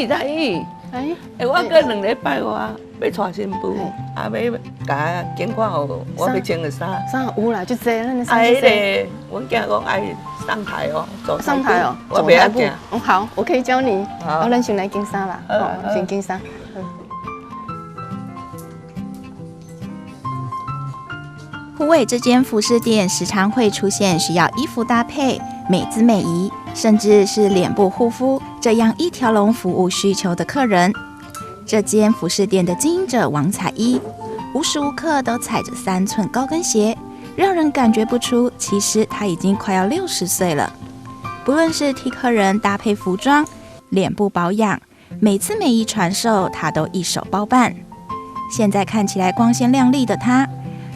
在意。我过2礼拜我要娶新妇，要甲捐款我要穿的衫。衫有啦，就这样。阮囝讲爱上台哦，走上台哦，我不要惊。好，我可以教你。好，咱先来拣衫啦。先拣衫。虎尾这间服饰店时常会出现需要衣服搭配、美姿美仪，甚至是脸部护肤这样一条龙服务需求的客人。这间服饰店的经营者王彩衣，无时无刻都踩着3寸高跟鞋，让人感觉不出其实她已经快要60岁了。不论是替客人搭配服装、脸部保养、美姿美仪传授，她都一手包办。现在看起来光鲜亮丽的她，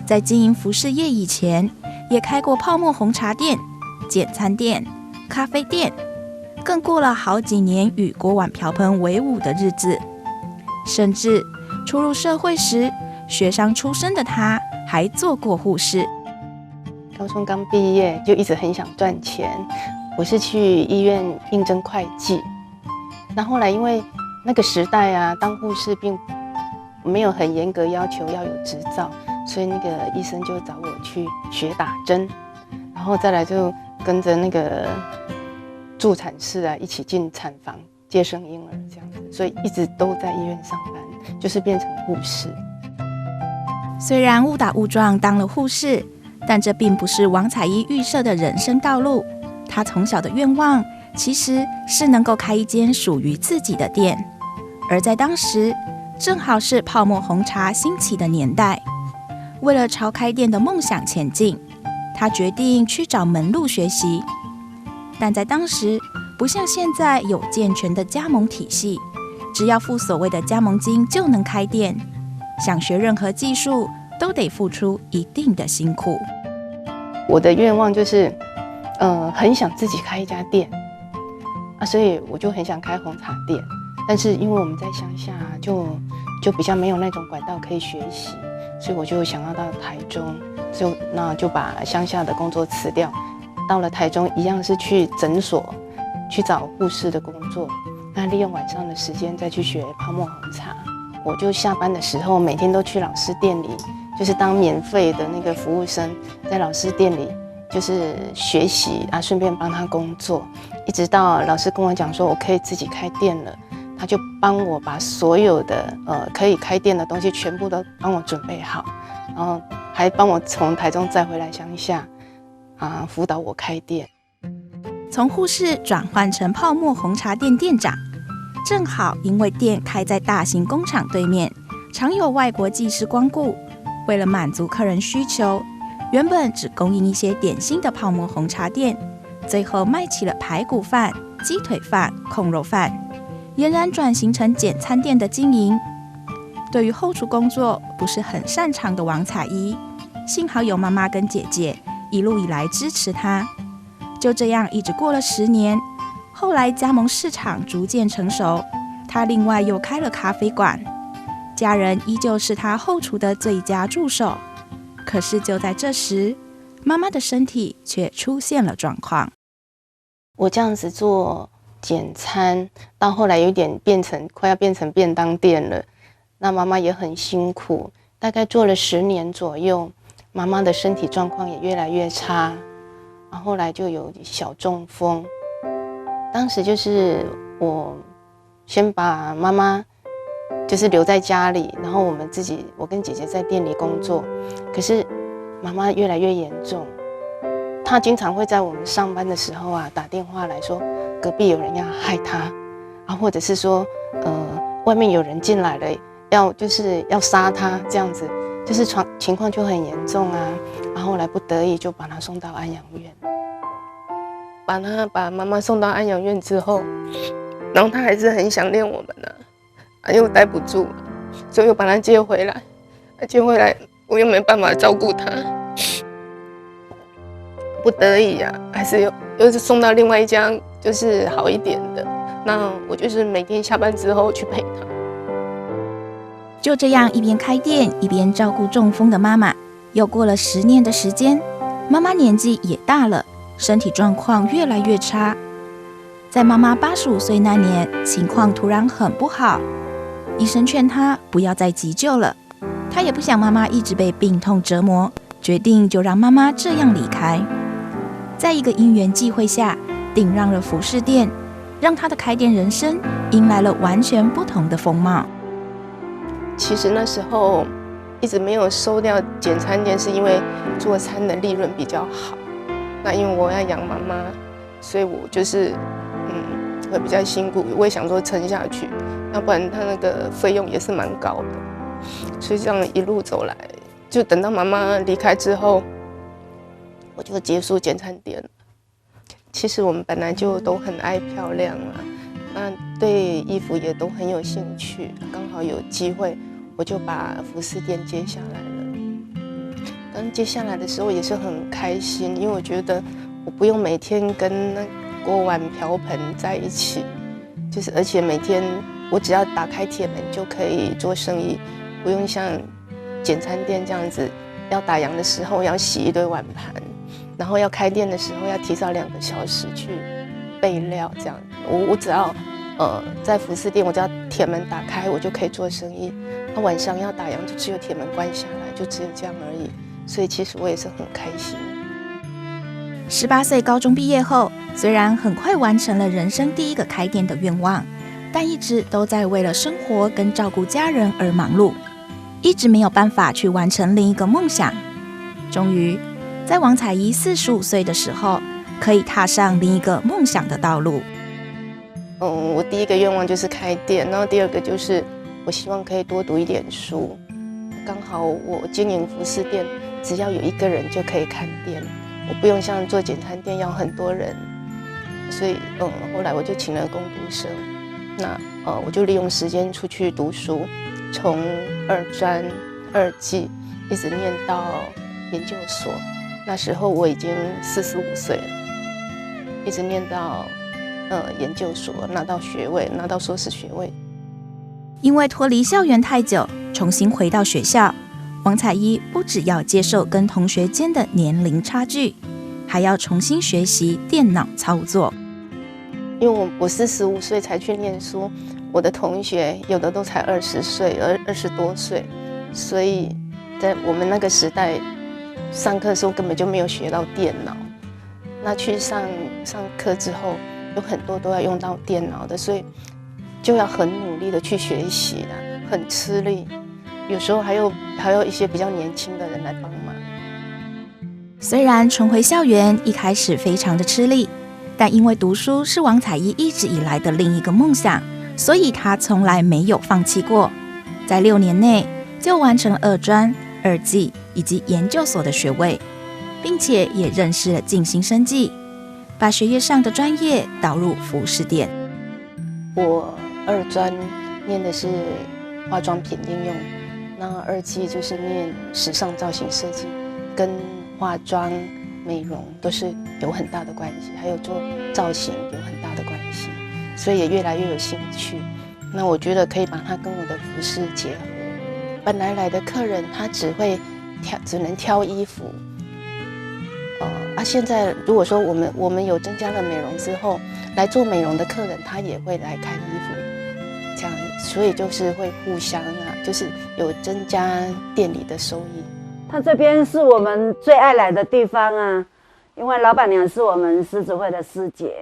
在经营服饰业以前，也开过泡沫红茶店、简餐店、咖啡店，更过了好几年与锅碗瓢盆为伍的日子。甚至初入社会时，学商出身的她还做过护士。高中刚毕业就一直很想赚钱，我是去医院应征会计。那后来因为那个时代啊，当护士并没有很严格要求要有执照，所以那个医生就找我去学打针，然后再来就跟着那个助产士啊一起进产房接生婴儿这样子，所以一直都在医院上班，就是变成护士。虽然误打误撞当了护士，但这并不是王彩衣预设的人生道路。她从小的愿望其实是能够开一间属于自己的店，而在当时正好是泡沫红茶兴起的年代。为了朝开店的梦想前进，她决定去找门路学习。但在当时不像现在有健全的加盟体系，只要付所谓的加盟金就能开店，想学任何技术都得付出一定的辛苦。我的愿望就是，很想自己开一家店啊，所以我就很想开红茶店。但是因为我们在乡下，就比较没有那种管道可以学习，所以我就想要到台中，就把乡下的工作辞掉，到了台中一样是去诊所去找护士的工作，那利用晚上的时间再去学泡沫红茶。我就下班的时候每天都去老师店里，就是当免费的那个服务生，在老师店里就是学习啊，顺便帮他工作，一直到老师跟我讲说我可以自己开店了，他就帮我把所有的可以开店的东西全部都帮我准备好，然后还帮我从台中再回来乡下啊，辅导我开店。从护士转换成泡沫红茶店店长，正好因为店开在大型工厂对面，常有外国技师光顾。为了满足客人需求，原本只供应一些点心的泡沫红茶店，最后卖起了排骨饭、鸡腿饭、控肉饭，俨然转型成简餐店的经营。对于后厨工作不是很擅长的王彩衣，幸好有妈妈跟姐姐一路以来支持她。就这样一直过了10年，后来加盟市场逐渐成熟，她另外又开了咖啡馆，家人依旧是她后厨的最佳助手。可是就在这时，妈妈的身体却出现了状况。我这样子做简餐，到后来有点快要变成便当店了，那妈妈也很辛苦，大概做了10年左右，妈妈的身体状况也越来越差，然后后来就有小中风。当时就是我先把妈妈就是留在家里，然后我跟姐姐在店里工作。可是妈妈越来越严重，她经常会在我们上班的时候啊打电话来说隔壁有人要害她啊，或者是说外面有人进来了要杀她，这样子就是情况就很严重啊。然后后来不得已就把她送到安养院。把妈妈送到安养院之后，然后她还是很想念我们啊，又待不住，所以又把她接回来。接回来我又没办法照顾她，不得已啊，还是又是送到另外一家就是好一点的。那我就是每天下班之后去陪她。就这样一边开店一边照顾中风的妈妈，又过了10年的时间，妈妈年纪也大了，身体状况越来越差。在妈妈85岁那年，情况突然很不好，医生劝她不要再急救了。她也不想妈妈一直被病痛折磨，决定就让妈妈这样离开。在一个因缘际会下，顶让了服饰店，让她的开店人生迎来了完全不同的风貌。其实那时候一直没有收掉简餐店，是因为做餐的利润比较好。那因为我要养妈妈，所以我就是会比较辛苦，我也想说撑下去，要不然他那个费用也是蛮高的。所以这样一路走来，就等到妈妈离开之后，我就结束简餐店。其实我们本来就都很爱漂亮啦，那对衣服也都很有兴趣，刚好有机会，我就把服饰店接下来了。刚接下来的时候也是很开心，因为我觉得我不用每天跟那锅碗瓢盆在一起，就是而且每天我只要打开铁门就可以做生意，不用像简餐店这样子，要打烊的时候要洗一堆碗盘，然后要开店的时候要提早2个小时去备料，这样我只要在服饰店，我只要铁门打开，我就可以做生意。那晚上要打烊，就只有铁门关下来，就只有这样而已。所以其实我也是很开心。18岁高中毕业后，虽然很快完成了人生第一个开店的愿望，但一直都在为了生活跟照顾家人而忙碌，一直没有办法去完成另一个梦想。终于，在王彩怡45岁的时候，可以踏上另一个梦想的道路。我第一个愿望就是开店，然后第二个就是我希望可以多读一点书。刚好我经营服饰店，只要有1个人就可以看店，我不用像做简餐店要很多人。所以后来我就请了工读生，那我就利用时间出去读书，从2专2技一直念到研究所。那时候我已经45岁了，一直念到研究所，拿到学位，拿到硕士学位。因为脱离校园太久，重新回到学校，王彩怡不只要接受跟同学间的年龄差距，还要重新学习电脑操作。因为我45岁才去念书，我的同学有的都才20岁，20多岁，所以在我们那个时代，上课的时候根本就没有学到电脑。那去上课之后，有很多都要用到电脑的，所以就要很努力的去学习啦，很吃力。有时候还有一些比较年轻的人来帮忙。虽然重回校园一开始非常的吃力，但因为读书是王彩怡一直以来的另一个梦想，所以她从来没有放弃过。在6年内就完成了2专、2技以及研究所的学位，并且也认识了静心生技，把学业上的专业导入服饰店。我2专念的是化妆品应用，那2技就是念时尚造型设计，跟化妆、美容都是有很大的关系，还有做造型有很大的关系，所以也越来越有兴趣。那我觉得可以把它跟我的服饰结合。本来来的客人他只能挑衣服，现在如果说我们有增加了美容之后，来做美容的客人他也会来看衣服，这样，所以就是会互相就是有增加店里的收益。他这边是我们最爱来的地方啊，因为老板娘是我们狮子会的师姐，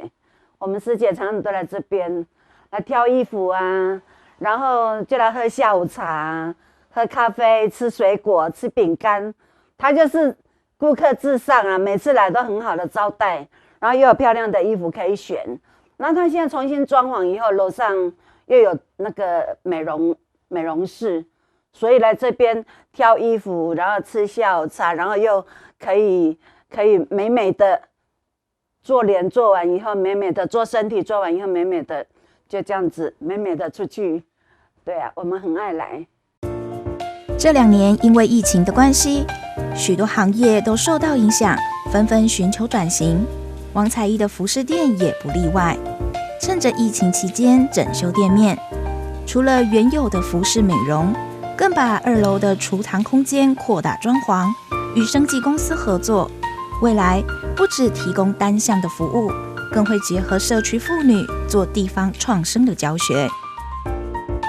我们师姐常常都来这边来挑衣服啊，然后就来喝下午茶、喝咖啡、吃水果、吃饼干，他就是顾客至上啊，每次来都很好的招待，然后又有漂亮的衣服可以选。然后他现在重新装潢以后，楼上又有那个美容室。所以来这边挑衣服，然后吃下午茶，然后又可以美美的做脸，做完以后美美的做身体，做完以后美美的就这样子美美的出去。对啊，我们很爱来。这2年因为疫情的关系，许多行业都受到影响，纷纷寻求转型。王彩怡的服饰店也不例外，趁着疫情期间整修店面，除了原有的服饰美容，更把2楼的储藏空间扩大装潢，与生技公司合作，未来不只提供单项的服务，更会结合社区妇女做地方创生的教学。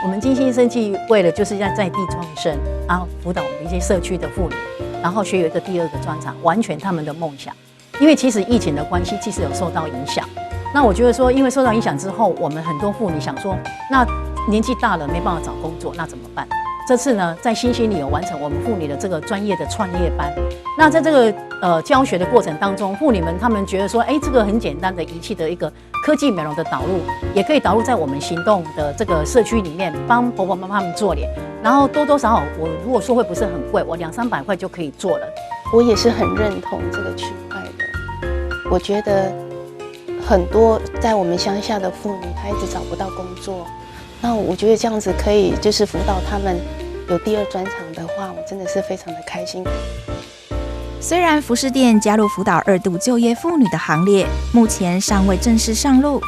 我们金星生计为了就是要在地创生，然后辅导我们一些社区的妇女，然后学有一个第2个专长，完全他们的梦想。因为其实疫情的关系，其实有受到影响。那我觉得说，因为受到影响之后，我们很多妇女想说，那年纪大了没办法找工作，那怎么办？这次呢，在新兴里有完成我们妇女的这个专业的创业班。那在这个教学的过程当中，妇女们她们觉得说，这个很简单的仪器的一个科技美容的导入，也可以导入在我们行动的这个社区里面，帮婆婆妈妈们做脸。然后多多少少，我如果说会不是很贵，我200-300块就可以做了。我也是很认同这个区块的。我觉得很多在我们乡下的妇女，她一直找不到工作。那我觉得这样子可以，就是辅导他们有第2专长的话，我真的是非常的开心。虽然服饰店加入辅导2度就业妇女的行列，目前尚未正式上路，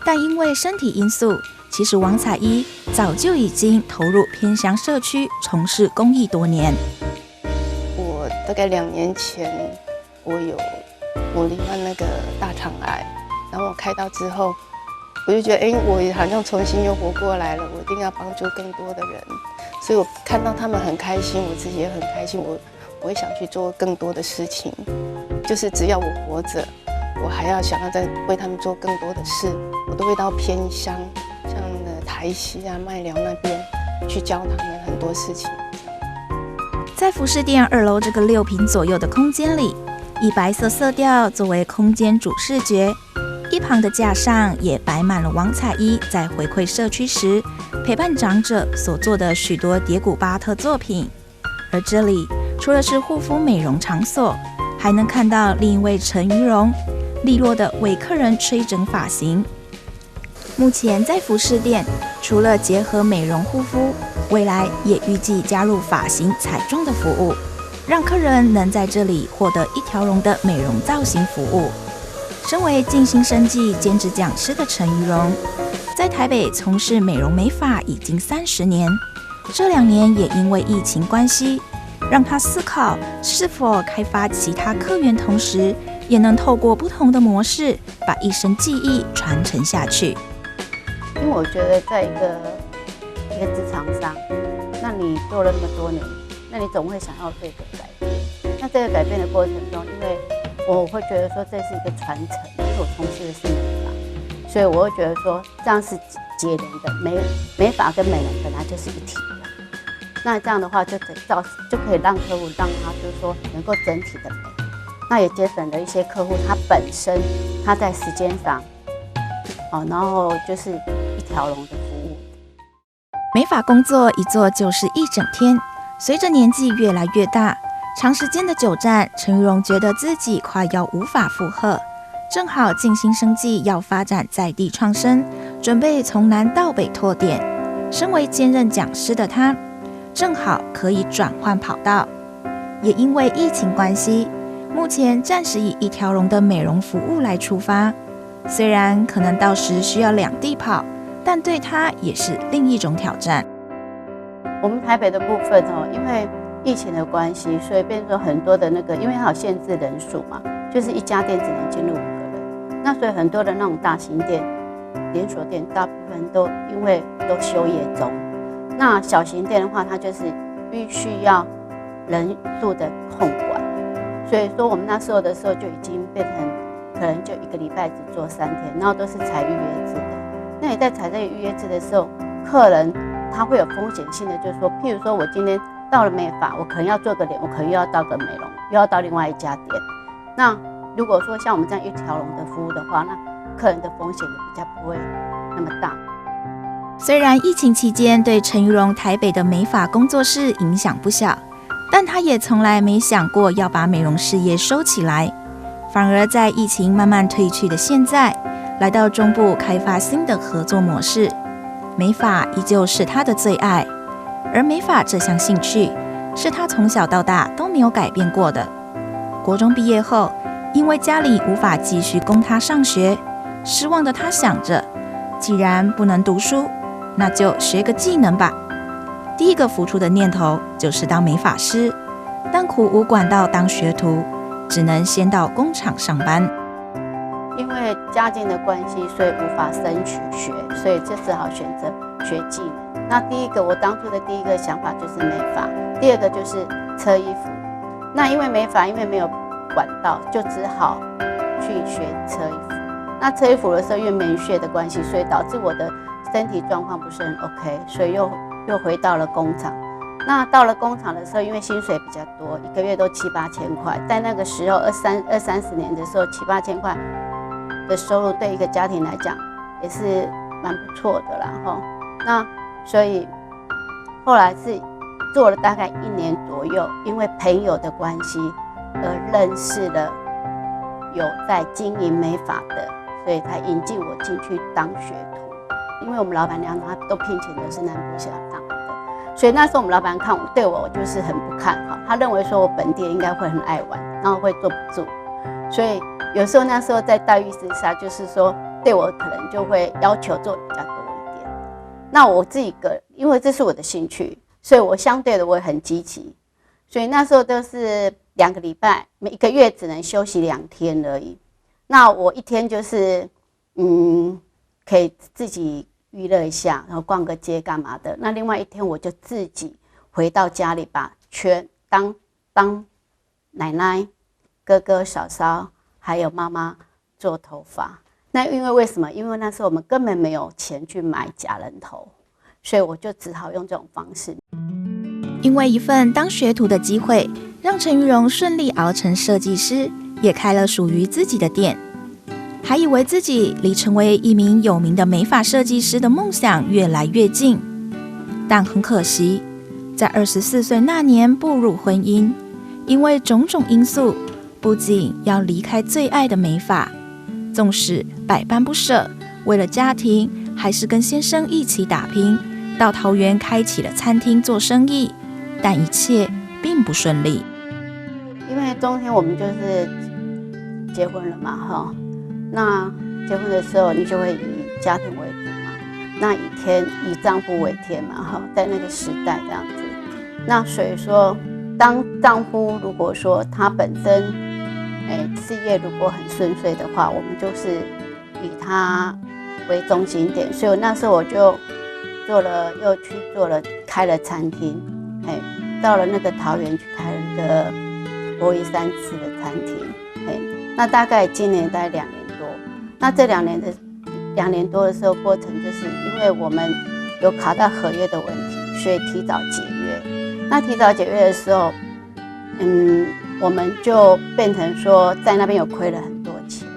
但因为身体因素，其实王彩衣早就已经投入偏乡社区从事公益多年。我大概2年前，我罹患那个大肠癌，然后我开刀之后，我就觉得，我好像重新又活过来了，我一定要帮助更多的人。所以我看到他们很开心，我自己也很开心，我也想去做更多的事情。就是只要我活着，我还要想要再为他们做更多的事，我都会到偏乡，像台西啊、麦寮那边去教他们很多事情。在服饰店2楼这个6坪左右的空间里，以白色色调作为空间主视觉。一旁的架上也摆满了王彩衣在回馈社区时陪伴长者所做的许多蝶谷巴特作品。而这里除了是护肤美容场所，还能看到另一位陈于荣利落的为客人吹整发型。目前在服饰店，除了结合美容护肤，未来也预计加入发型彩妆的服务，让客人能在这里获得一条龙的美容造型服务。身为静心生技兼职讲师的陈于荣，在台北从事美容美发已经30年，这2年也因为疫情关系，让他思考是否开发其他客源，同时也能透过不同的模式，把一生技艺传承下去。因为我觉得在一个职场上，那你做了那么多年，那你总会想要做一个改变。那这个改变的过程中，因为我会觉得说这是一个传承，因为我从事的是美发，所以我会觉得说这样是节能的，美发跟美容本来就是一体的。那这样的话就可以让客户让他就是说能够整体的美，那也节省了一些客户他本身他在时间上，然后就是一条龙的服务。美发工作一做就是一整天，随着年纪越来越大，长时间的久站，陈于荣觉得自己快要无法负荷。正好静心生技要发展在地创生，准备从南到北拓点。身为兼任讲师的他，正好可以转换跑道。也因为疫情关系，目前暂时以一条龙的美容服务来出发。虽然可能到时需要2地跑，但对他也是另一种挑战。我们台北的部分因为疫情的关系，所以变成说很多的那个，因为它有限制人数嘛，就是一家店只能进入5个人。那所以很多的那种大型店、连锁店，大部分都因为都休业中。那小型店的话，它就是必须要人数的控管。所以说我们那时候的时候就已经变成可能就1个礼拜只做3天，然后都是采预约制的。那你在采这个预约制的时候，客人他会有风险性的，就是说，譬如说我今天到了美发，我可能要做个脸，我可能又要到个美容，又要到另外一家店。那如果说像我们这样一条龙的服务的话，那客人的风险也比较不会那么大。虽然疫情期间对陈于荣台北的美发工作室影响不小，但他也从来没想过要把美容事业收起来，反而在疫情慢慢退去的现在，来到中部开发新的合作模式。美发依旧是他的最爱，而美发这项兴趣是他从小到大都没有改变过的。国中毕业后，因为家里无法继续供他上学，失望的他想着，既然不能读书，那就学个技能吧。第一个浮出的念头就是当美发师，但苦无管道当学徒，只能先到工厂上班。因为为家境的关系，所以无法升学，所以就只好选择学技能。那第一个，我当初的第一个想法就是美发，第二个就是车衣服。那因为美发，因为没有管道，就只好去学车衣服。那车衣服的时候，因为没血的关系，所以导致我的身体状况不是很 OK， 所以又回到了工厂。那到了工厂的时候，因为薪水比较多，一个月都7、8千块，在那个时候二三十年的时候，7、8千块的收入对一个家庭来讲也是蛮不错的啦哈。那所以后来是做了大概1年左右，因为朋友的关系而认识了有在经营美发的，所以才引进我进去当学徒。因为我们老板娘她都聘请的是南部下当的，所以那时候我们老板对我就是很不看好，他认为说我本地应该会很爱玩，然后会坐不住，所以有时候那时候在待遇之下，就是说对我可能就会要求做比较多一点。那我自己因为这是我的兴趣，所以我相对的我也很积极，所以那时候都是2个礼拜，每1个月只能休息2天而已。那我一天就是可以自己娱乐一下，然后逛个街干嘛的。那另外1天我就自己回到家里，把当奶奶、哥哥、嫂嫂还有妈妈做头发。那因为什么？因为那时候我们根本没有钱去买假人头，所以我就只好用这种方式。因为一份当学徒的机会，让陈玉蓉顺利熬成设计师，也开了属于自己的店。还以为自己离成为一名有名的美发设计师的梦想越来越近，但很可惜，在24岁那年步入婚姻，因为种种因素，不仅要离开最爱的美发，纵使百般不舍，为了家庭，还是跟先生一起打拼，到桃园开启了餐厅做生意，但一切并不顺利。因为中间我们就是结婚了嘛，哈。那结婚的时候，你就会以家庭为主嘛，那以丈夫为天嘛，哈，在那个时代这样子。那所以说，当丈夫如果说他本身，事业如果很顺遂的话，我们就是以他为中心点。所以那时候我就又去开了餐厅，到了那个桃园去开了一个博夷3次的餐厅，那大概今年大概2年多。那这2年多的时候过程，就是因为我们有卡到合约的问题，所以提早解约。那提早解约的时候，我们就变成说在那边有亏了很多钱，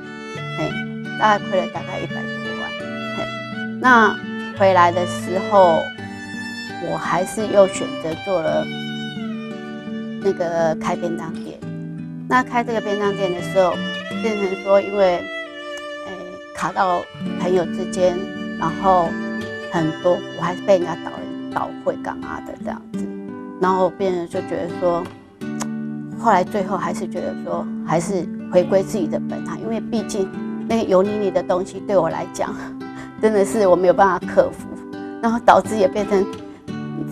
大概亏了大概100多万。那回来的时候，我还是又选择做了那个开便当店。那开这个便当店的时候，变成说因为卡到朋友之间，然后很多我还是被人家倒会干嘛的这样子，然后变成就觉得说，后来最后还是觉得说，还是回归自己的本行，因为毕竟那个油腻腻的东西对我来讲，真的是我没有办法克服，然后导致也变成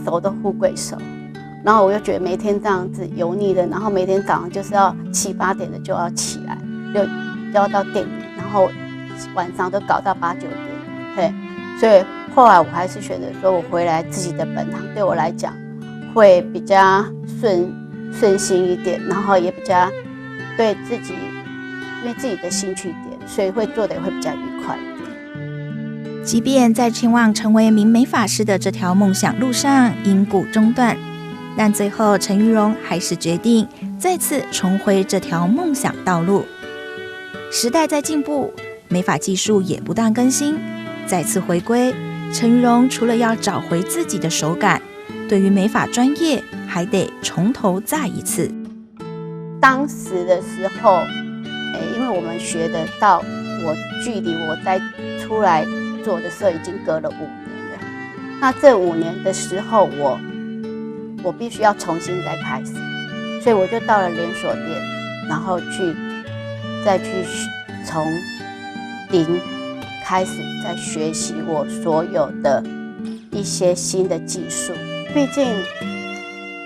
手都富贵手。然后我又觉得每天这样子油腻的，然后每天早上就是要7、8点的就要起来，就要到店里，然后晚上都搞到8、9点，所以后来我还是选择说，我回来自己的本行，对我来讲会比较顺心一点，然后也比较对自己，因为自己的兴趣点，所以会做的也会比较愉快一点。即便在前往成为名美发师的这条梦想路上因故中断，但最后陈玉蓉还是决定再次重回这条梦想道路。时代在进步，美发技术也不断更新，再次回归，陈玉蓉除了要找回自己的手感，对于美发专业还得从头再一次。当时的时候，因为我们学的到距离我在出来做的时候已经隔了5年了。那这5年的时候，我必须要重新再开始，所以我就到了连锁店，然后再去从零开始再学习我所有的一些新的技术。毕竟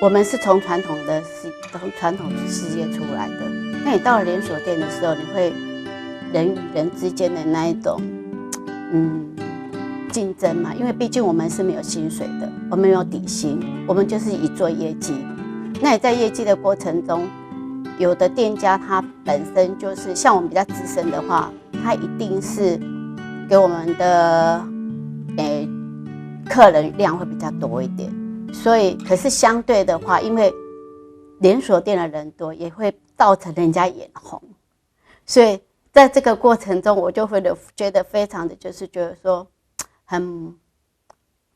我们是从传统世界出来的，那你到了连锁店的时候，你会人与人之间的那一种竞争嘛，因为毕竟我们是没有薪水的，我们没有底薪，我们就是以做业绩。那也在业绩的过程中，有的店家他本身就是像我们比较资深的话，他一定是给我们的客人量会比较多一点。所以可是相对的话，因为连锁店的人多，也会造成人家眼红，所以在这个过程中，我就会觉得非常的就是觉得说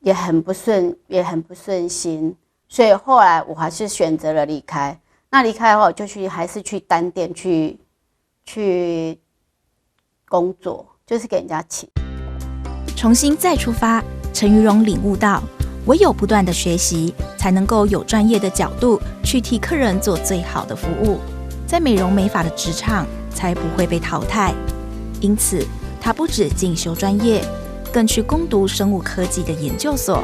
也很不顺心，所以后来我还是选择了离开。那离开的话，我就还是去单店去工作，就是给人家请。重新再出发，陈于荣领悟到，唯有不断的学习，才能够有专业的角度去替客人做最好的服务，在美容美发的职场才不会被淘汰。因此，他不止进修专业，更去攻读生物科技的研究所，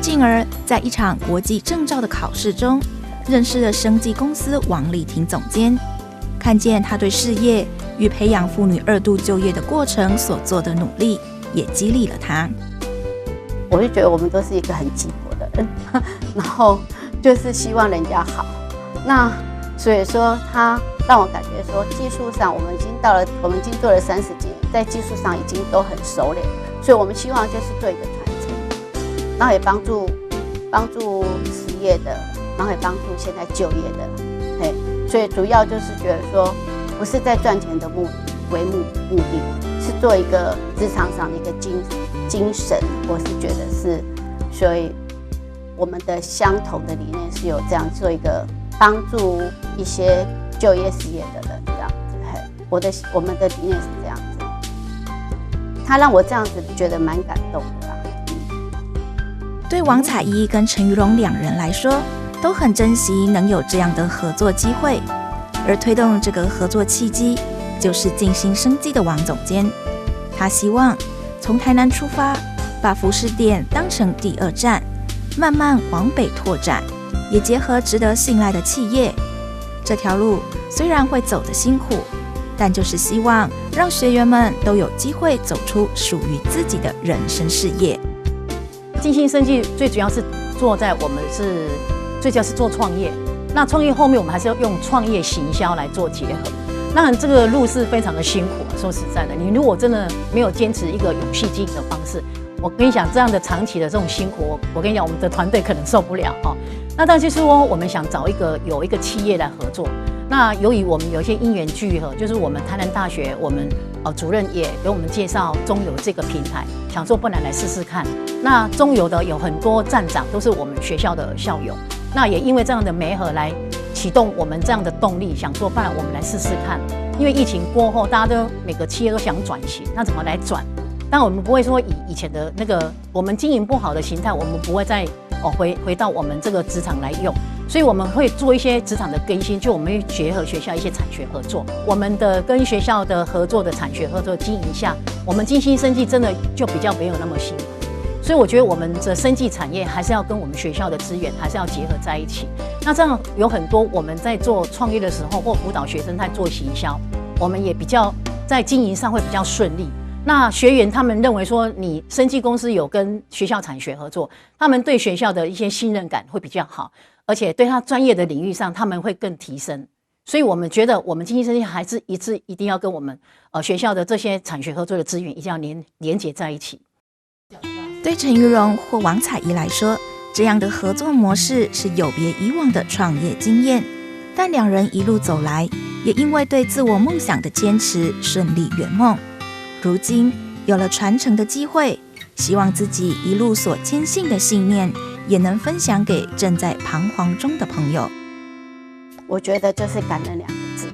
进而在一场国际证照的考试中，认识了生技公司王丽婷总监，看见他对事业与培养妇女2度就业的过程所做的努力，也激励了他。我就觉得我们都是一个很急迫的人，然后就是希望人家好。那所以说，他让我感觉说，技术上我们已经做了30几年，在技术上已经都很熟练，所以我们希望就是做一个传承，然后也帮助失业的，然后也帮助现在就业的，所以主要就是觉得说，不是在赚钱的目的，是做一个职场上的一个精神，我是觉得是，所以我们的相同的理念是有这样做一个帮助一些就业失业的人这样子，我们的理念是这样子，他让我这样子觉得蛮感动的啦。对王彩怡跟陈于荣2人来说，都很珍惜能有这样的合作机会，而推动这个合作契机，就是静心生技的王总监。他希望从台南出发，把服饰店当成第2站，慢慢往北拓展，也结合值得信赖的企业。这条路虽然会走得辛苦，但就是希望让学员们都有机会走出属于自己的人生事业。静心生技最主要是最主要是做创业，那创业后面我们还是要用创业行销来做结合。那这个路是非常的辛苦说实在的，你如果真的没有坚持一个永续经营的方式，我跟你讲，这样的长期的这种辛苦，我跟你讲，我们的团队可能受不了哦。那当然就是说，我们想找有一个企业来合作。那由于我们有一些因缘聚合，就是我们台南大学我们主任也给我们介绍中油这个平台，想说不然来试试看。那中油的有很多站长都是我们学校的校友，那也因为这样的媒合来启动我们这样的动力，想说不然我们来试试看。因为疫情过后，大家都每个企业都想转型，那怎么来转？但我们不会说以前的那个我们经营不好的形态，我们不会再回到我们这个职场来用，所以我们会做一些职场的更新，就我们会结合学校一些产学合作，我们的跟学校的合作的产学合作经营下，我们静心生技真的就比较没有那么辛苦。所以我觉得我们的生技产业还是要跟我们学校的资源还是要结合在一起。那这样有很多我们在做创业的时候或辅导学生在做行销，我们也比较在经营上会比较顺利。那学员他们认为说，你生技公司有跟学校产学合作，他们对学校的一些信任感会比较好，而且对他专业的领域上他们会更提升。所以我们觉得我们静心生技还是一定要跟我们学校的这些产学合作的资源一定要连结在一起。对陈于荣或王彩怡来说，这样的合作模式是有别以往的创业经验，但2人一路走来，也因为对自我梦想的坚持，顺利圆梦。如今有了传承的机会，希望自己一路所坚信的信念，也能分享给正在彷徨中的朋友。我觉得就是感恩2个字，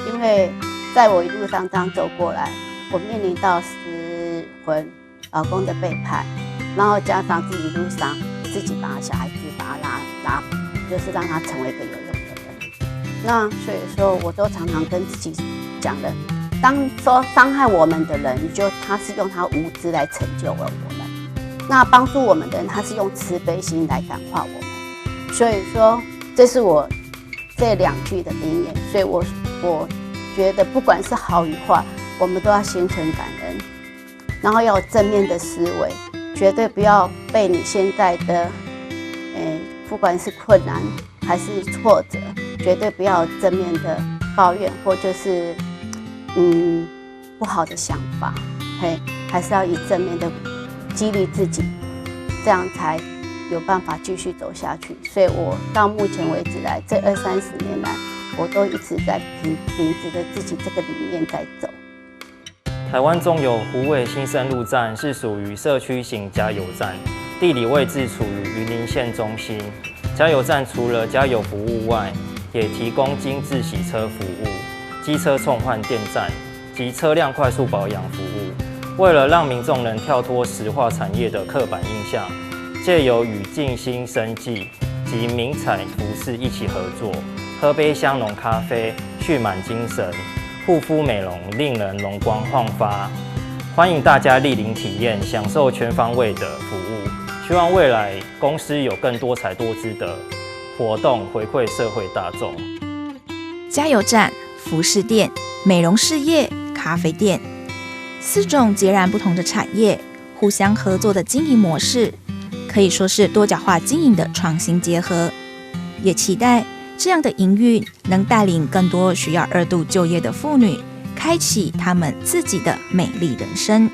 因为在我一路上这样走过来，我面临到失婚、老公的背叛，然后加上自己一路上自己把小孩子把他拉，就是让他成为一个有用的人。那所以说，我都常常跟自己讲的，当说伤害我们的人，他是用他无知来成就了我们；那帮助我们的人，他是用慈悲心来感化我们。所以说，这是我这2句的名言，所以我觉得不管是好与坏，我们都要心存感恩，然后要有正面的思维，绝对不要被你现在的，不管是困难还是挫折，绝对不要有正面的抱怨或就是不好的想法，还是要以正面的激励自己，这样才有办法继续走下去。所以我到目前为止来这20-30年来，我都一直在秉持着自己这个理念在走。台湾中油虎尾新生路站是属于社区型加油站，地理位置处于云林县中心。加油站除了加油服务外，也提供精致洗车服务、机车充换电站及车辆快速保养服务。为了让民众能跳脱石化产业的刻板印象，借由与静心生技及名彩服饰一起合作，喝杯香浓咖啡，蓄满精神，护肤美容令人容光焕发。欢迎大家莅临体验，享受全方位的服务。希望未来公司有更多彩多姿的活动回馈社会大众。加油站、服饰店、美容事业、咖啡店，4种截然不同的产业互相合作的经营模式，可以说是多角化经营的创新结合。也期待这样的营运能带领更多需要2度就业的妇女，开启她们自己的美丽人生。